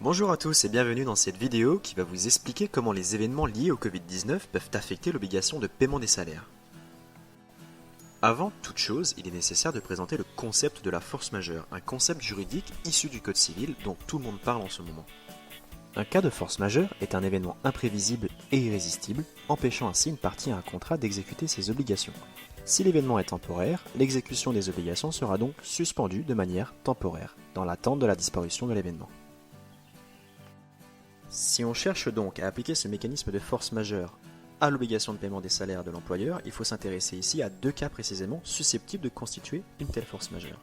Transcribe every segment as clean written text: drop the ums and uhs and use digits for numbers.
Bonjour à tous et bienvenue dans cette vidéo qui va vous expliquer comment les événements liés au Covid-19 peuvent affecter l'obligation de paiement des salaires. Avant toute chose, il est nécessaire de présenter le concept de la force majeure, un concept juridique issu du Code civil dont tout le monde parle en ce moment. Un cas de force majeure est un événement imprévisible et irrésistible, empêchant ainsi une partie à un contrat d'exécuter ses obligations. Si l'événement est temporaire, l'exécution des obligations sera donc suspendue de manière temporaire, dans l'attente de la disparition de l'événement. Si on cherche donc à appliquer ce mécanisme de force majeure à l'obligation de paiement des salaires de l'employeur, il faut s'intéresser ici à deux cas précisément susceptibles de constituer une telle force majeure.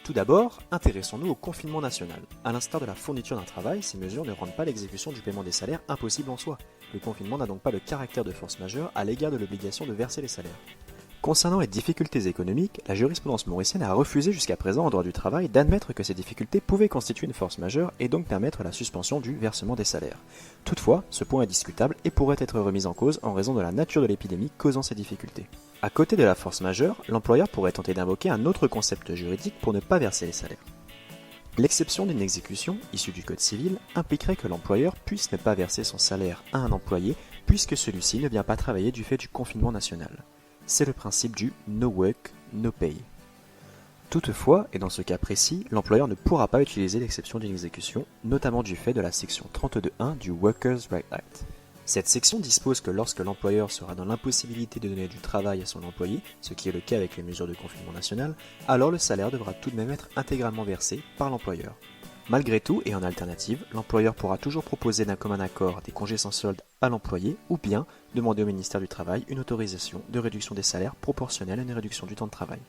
Tout d'abord, intéressons-nous au confinement national. À l'instar de la fourniture d'un travail, ces mesures ne rendent pas l'exécution du paiement des salaires impossible en soi. Le confinement n'a donc pas le caractère de force majeure à l'égard de l'obligation de verser les salaires. Concernant les difficultés économiques, la jurisprudence mauricienne a refusé jusqu'à présent en droit du travail d'admettre que ces difficultés pouvaient constituer une force majeure et donc permettre la suspension du versement des salaires. Toutefois, ce point est discutable et pourrait être remis en cause en raison de la nature de l'épidémie causant ces difficultés. À côté de la force majeure, l'employeur pourrait tenter d'invoquer un autre concept juridique pour ne pas verser les salaires. L'exception d'une exécution, issue du Code civil, impliquerait que l'employeur puisse ne pas verser son salaire à un employé puisque celui-ci ne vient pas travailler du fait du confinement national. C'est le principe du no work, no pay. Toutefois, et dans ce cas précis, l'employeur ne pourra pas utiliser l'exception d'une exécution, notamment du fait de la section 32.1 du Workers' Rights Act. Cette section dispose que lorsque l'employeur sera dans l'impossibilité de donner du travail à son employé, ce qui est le cas avec les mesures de confinement national, alors le salaire devra tout de même être intégralement versé par l'employeur. Malgré tout, et en alternative, l'employeur pourra toujours proposer d'un commun accord des congés sans solde à l'employé ou bien demander au ministère du Travail une autorisation de réduction des salaires proportionnelle à une réduction du temps de travail.